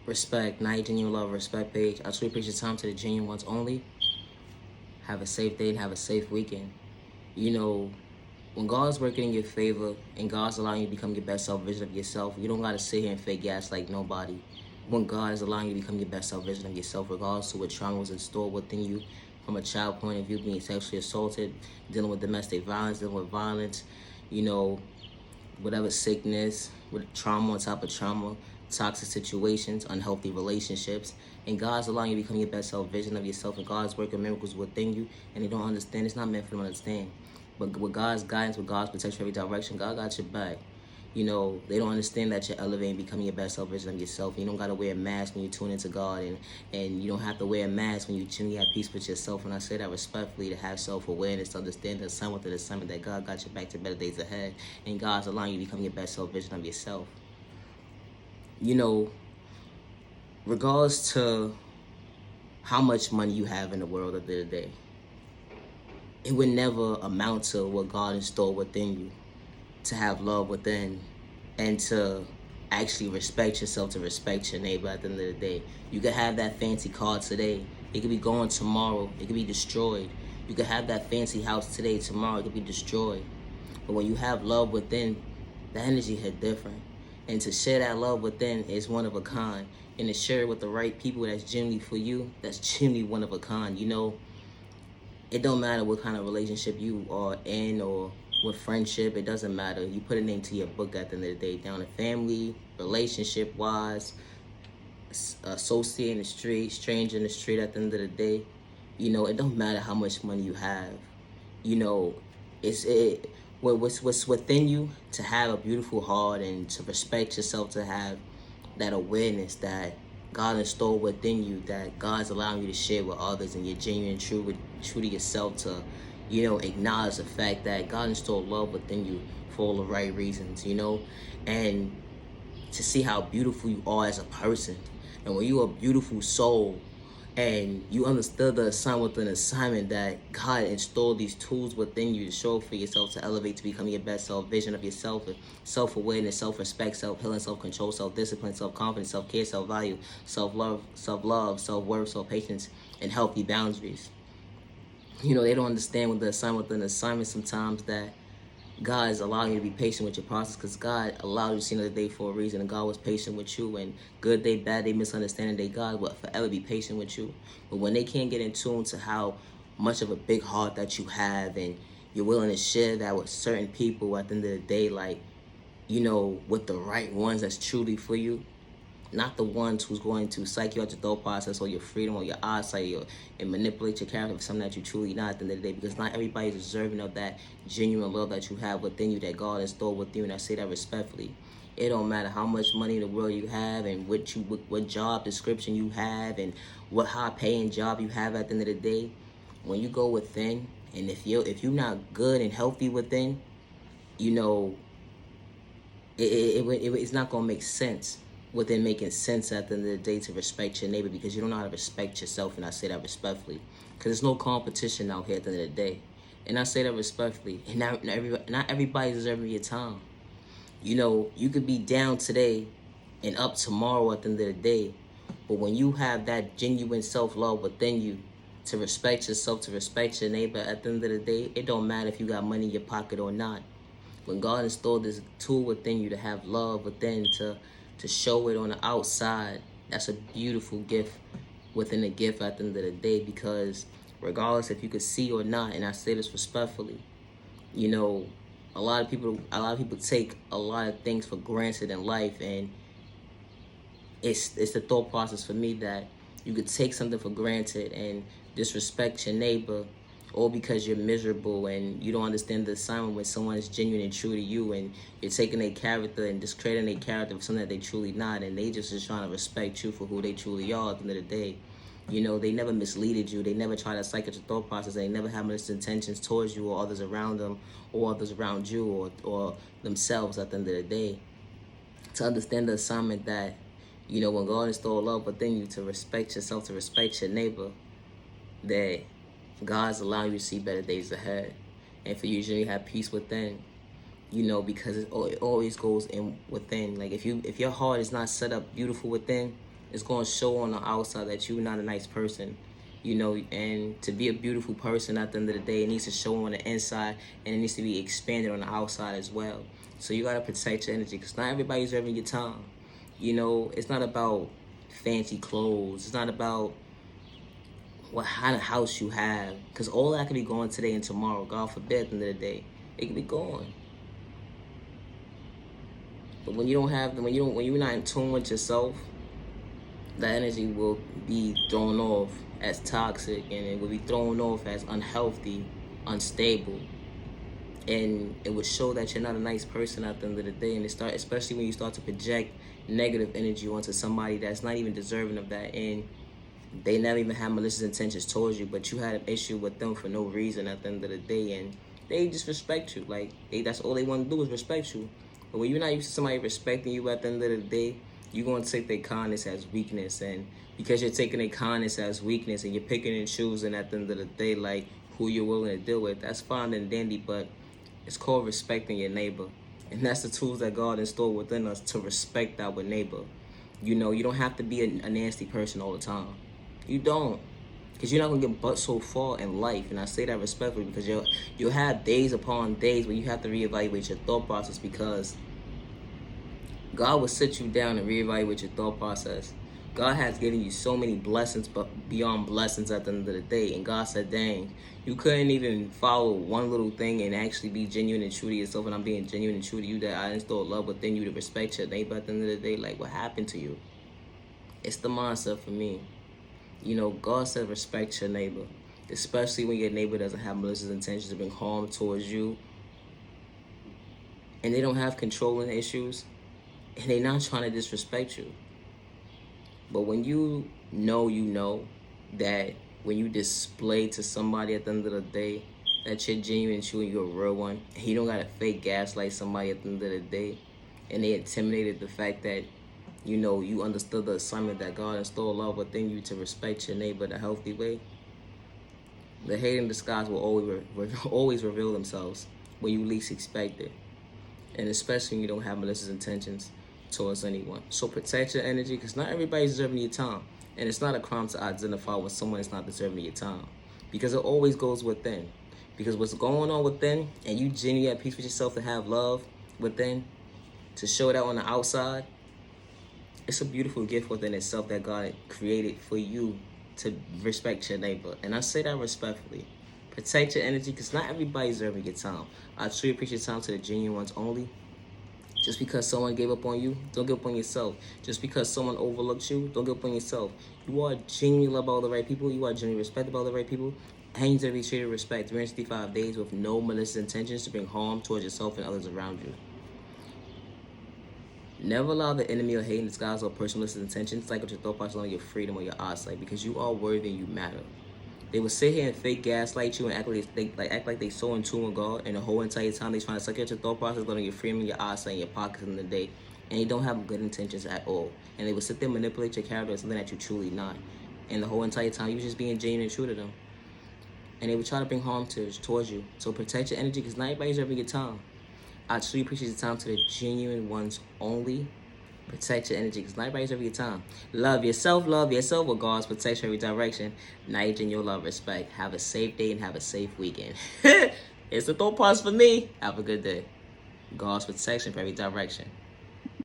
Respect, not a genuine love, respect page. I truly appreciate your time to the genuine ones only. Have a safe day and have a safe weekend. You know, when God's working in your favor and God's allowing you to become your best self vision of yourself, you don't gotta sit here and fake gas like nobody. When God is allowing you to become your best self vision of yourself, regardless of what trauma was installed within you from a child point of view, being sexually assaulted, dealing with domestic violence, dealing with violence, you know, whatever sickness, with trauma on top of trauma, toxic situations, unhealthy relationships, and God's allowing you to become your best self vision of yourself, and God's working miracles within you, and they don't understand. It's not meant for them to understand. But with God's guidance, with God's protection every direction, God got your back. You know, they don't understand that you're elevating, becoming your best self version of yourself. You don't got to wear a mask when you tune into God, and you don't have to wear a mask when you genuinely have peace with yourself. And I say that respectfully, to have self-awareness, to understand the assignment of the assignment, that God got your back to better days ahead, and God's allowing you to become your best self version of yourself. You know, regardless to how much money you have in the world at the end of the day, it would never amount to what God installed within you, to have love within, and to actually respect yourself, to respect your neighbor at the end of the day. You could have that fancy car today, it could be gone tomorrow, it could be destroyed. You could have that fancy house today, tomorrow it could be destroyed. But when you have love within, the energy hit different. And to share that love within is one of a kind. And to share it with the right people that's genuinely for you, that's genuinely one of a kind. You know, it don't matter what kind of relationship you are in or with friendship, it doesn't matter. You put a name to your book at the end of the day, down to family, relationship wise, associate in the street, stranger in the street at the end of the day. You know, it don't matter how much money you have. You know, what's within you, to have a beautiful heart and to respect yourself, to have that awareness that God installed within you, that God's allowing you to share with others, and you're genuine, true to yourself, to, you know, acknowledge the fact that God installed love within you for all the right reasons, you know, and to see how beautiful you are as a person. And when you're a beautiful soul, and you understood the assignment within assignment, that God installed these tools within you to show up for yourself, to elevate, to become your best self vision of yourself, self-awareness, self-respect, self-healing, self-control, self-discipline, self-confidence, self-care, self-value, self-love, self-worth, self-patience, and healthy boundaries. You know, they don't understand with the assignment within assignment sometimes, that God is allowing you to be patient with your process, because God allowed you to see another day for a reason, and God was patient with you. And good day, bad day, misunderstanding day, God will forever be patient with you. But when they can't get in tune to how much of a big heart that you have, and you're willing to share that with certain people at the end of the day, like, you know, with the right ones that's truly for you, not the ones who's going to psych you out your thought process or your freedom or your eyesight, and manipulate your character for something that you truly not at the end of the day. Because not everybody's deserving of that genuine love that you have within you, that God installed within you. And I say that respectfully. It don't matter how much money in the world you have, and what job description you have, and what high paying job you have at the end of the day. When you go within, and if you're not good and healthy within, you know, it's not gonna make sense within making sense at the end of the day, to respect your neighbor, because you don't know how to respect yourself. And I say that respectfully, because there's no competition out here at the end of the day. And I say that respectfully. And not everybody's deserving your time. You know, you could be down today and up tomorrow at the end of the day. But when you have that genuine self-love within you, to respect yourself, to respect your neighbor at the end of the day, it don't matter if you got money in your pocket or not. When God installed this tool within you, to have love within, to show it on the outside, that's a beautiful gift within a gift at the end of the day. Because regardless if you could see or not, and I say this respectfully, you know, a lot of people take a lot of things for granted in life, and it's the thought process for me that you could take something for granted and disrespect your neighbor, or because you're miserable and you don't understand the assignment when someone is genuine and true to you, and you're taking their character and discrediting their character for something that they truly not, and they just trying to respect you for who they truly are at the end of the day. You know, they never misleaded you. They never try to psych your thought process. They never have malicious intentions towards you or others around them, or others around you, or themselves at the end of the day. To understand the assignment that, you know, when God installed love within you, to respect yourself, to respect your neighbor, that God's allowing you to see better days ahead, and for you to have peace within. You know, because it always goes in within. Like if your heart is not set up beautiful within, it's going to show on the outside that you're not a nice person. You know, and to be a beautiful person at the end of the day, it needs to show on the inside, and it needs to be expanded on the outside as well. So you got to protect your energy, because not everybody's having your time. You know, it's not about fancy clothes. It's not about what kind of house you have, because all that could be gone today and tomorrow. God forbid, at the end of the day, it could be gone. But when you don't have, when you're not in tune with yourself, that energy will be thrown off as toxic, and it will be thrown off as unhealthy, unstable, and it would show that you're not a nice person at the end of the day. And especially when you start to project negative energy onto somebody that's not even deserving of that, and they never even had malicious intentions towards you, but you had an issue with them for no reason at the end of the day, and they just respect you. Like, that's all they want to do is respect you. But when you're not used to somebody respecting you at the end of the day, you're going to take their kindness as weakness. And because you're taking their kindness as weakness, and you're picking and choosing at the end of the day, like, who you're willing to deal with, that's fine and dandy, but it's called respecting your neighbor. And that's the tools that God installed within us, to respect our neighbor. You know, you don't have to be a nasty person all the time. You don't. Because you're not going to get but so far in life. And I say that respectfully, because you'll have days upon days where you have to reevaluate your thought process, because God will sit you down and reevaluate your thought process. God has given you so many blessings, but beyond blessings at the end of the day. And God said, dang, you couldn't even follow one little thing and actually be genuine and true to yourself. And I'm being genuine and true to you, that I install love within you to respect your neighbor at the end of the day. Like, what happened to you? It's the mindset for me. You know, God said respect your neighbor, especially when your neighbor doesn't have malicious intentions to bring harm towards you, and they don't have controlling issues, and they're not trying to disrespect you. But when you know that when you display to somebody at the end of the day that you're genuine and true and you're a real one, and you don't got to fake gaslight somebody at the end of the day, and they intimidated the fact that, you know, you understood the assignment that God installed love within you to respect your neighbor in a healthy way, the hate in disguise will always reveal themselves when you least expect it. And especially when you don't have malicious intentions towards anyone. So protect your energy, because not everybody's deserving your time. And it's not a crime to identify when someone is not deserving your time, because it always goes within. Because what's going on within, and you genuinely at peace with yourself to have love within, to show that on the outside, it's a beautiful gift within itself that God created for you to respect your neighbor. And I say that respectfully. Protect your energy, because not everybody's deserving your time. I truly appreciate time to the genuine ones only. Just because someone gave up on you, don't give up on yourself. Just because someone overlooked you, don't give up on yourself. You are genuinely loved by all the right people. You are genuinely respected by all the right people. And you deserve to be treated with respect 365 days with no malicious intentions to bring harm towards yourself and others around you. Never allow the enemy or hate in disguise or personal malicious intentions like with your thought process on your freedom or your eyesight, because you are worthy and you matter. They will sit here and fake gaslight you and act like they so in tune with God, and the whole entire time they trying to suck at your thought process, letting your freedom, your eyesight, and your pockets in the day, and they don't have good intentions at all. And they will sit there and manipulate your character as something that you're truly not. And the whole entire time you just being genuine and true to them. And they will try to bring harm towards you. So protect your energy, because not everybody's ever your time. I truly appreciate the time to the genuine ones only. Protect your energy, because not everybody's ever your time. Love yourself with God's protection every direction. Nitrogen, your love, respect. Have a safe day and have a safe weekend. It's the thought process for me. Have a good day. God's protection for every direction.